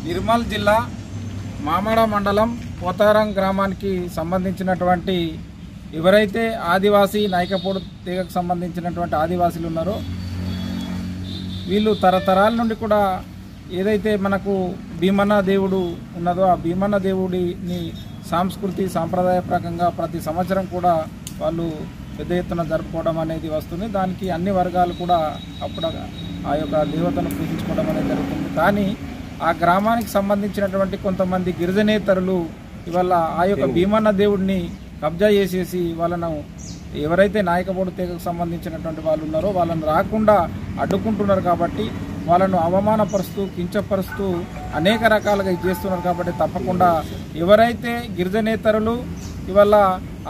నిర్మల్ జిల్లా మామడ మండలం పోతారం గ్రామానికి సంబంధించినటువంటి ఎవరైతే ఆదివాసీ నాయకపోడు తెగకు సంబంధించినటువంటి ఆదివాసీలు ఉన్నారో వీళ్ళు తరతరాల నుండి కూడా ఏదైతే మనకు భీమన్న దేవుడు ఉన్నదో ఆ భీమన్న దేవుడిని సంస్కృతి సాంప్రదాయప్రకంగా ప్రతి సంవత్సరం కూడా వాళ్ళు పెద్ద ఎత్తున జరుపుకోవడం అనేది వస్తుంది. దానికి అన్ని వర్గాలు కూడా అప్పుడు ఆ యొక్క దేవతను పూజించుకోవడం అనేది జరుగుతుంది. కానీ ఆ గ్రామానికి సంబంధించినటువంటి కొంతమంది గిరిజనేతరులు ఇవాళ ఆ యొక్క భీమన్న దేవుడిని కబ్జా చేసేసి వాళ్ళను ఎవరైతే నాయకపోడు తెగకు సంబంధించినటువంటి వాళ్ళు ఉన్నారో వాళ్ళని రాకుండా అడ్డుకుంటున్నారు. కాబట్టి వాళ్ళను అవమానపరుస్తూ కించపరుస్తూ అనేక రకాలుగా చేస్తున్నారు. కాబట్టి తప్పకుండా ఎవరైతే గిరిజనేతరులు ఇవాళ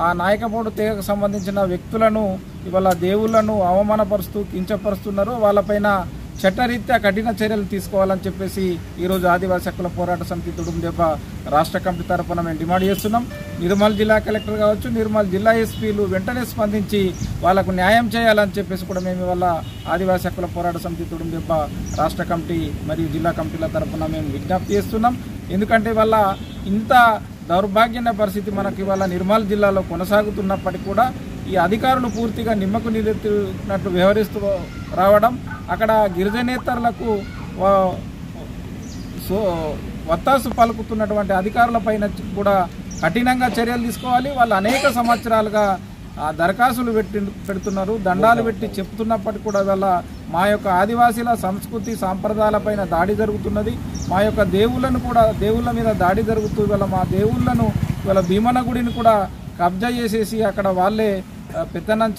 ఆ నాయకపోడు తెగకు సంబంధించిన వ్యక్తులను ఇవాళ దేవుళ్లను అవమానపరుస్తూ కించపరుస్తున్నారో వాళ్ళపైన చట్టరీత్యా కఠిన చర్యలు తీసుకోవాలని చెప్పేసి ఈరోజు ఆదివాసీ హక్కుల పోరాట సమితి తుడుందెబ్బ రాష్ట్ర కమిటీ తరఫున మేము డిమాండ్ చేస్తున్నాం. నిర్మల్ జిల్లా కలెక్టర్ కావచ్చు, నిర్మల్ జిల్లా ఎస్పీలు వెంటనే స్పందించి వాళ్ళకు న్యాయం చేయాలని చెప్పేసి కూడా మేము ఇవాళ ఆదివాసీ హక్కుల పోరాట సమితి తుడుందెబ్బ రాష్ట్ర కమిటీ మరియు జిల్లా కమిటీల తరఫున మేము విజ్ఞప్తి చేస్తున్నాం. ఎందుకంటే వల్ల ఇంత దౌర్భాగ్యమైన పరిస్థితి మనకి ఇవాళ నిర్మల్ జిల్లాలో కొనసాగుతున్నప్పటికీ కూడా ఈ అధికారులు పూర్తిగా నిమ్మకు నీరెత్తినట్టు వ్యవహరిస్తూ రావడం, అక్కడ గిరిజనేతరులకు వత్తాసు పలుకుతున్నటువంటి అధికారులపైన కూడా కఠినంగా చర్యలు తీసుకోవాలి. వాళ్ళు అనేక సంవత్సరాలుగా దరఖాస్తులు పెడుతున్నారు, దండాలు పెట్టి చెప్తున్నప్పటికీ కూడా వల్ల మా యొక్క ఆదివాసీల సంస్కృతి సాంప్రదాయాలపైన దాడి జరుగుతున్నది. మా యొక్క దేవుళ్ళ మీద దాడి జరుగుతూ ఇవాళ మా దేవుళ్ళను ఇవాళ భీమన్న గుడిని కూడా కబ్జా చేసేసి అక్కడ వాళ్ళే పెత్తనం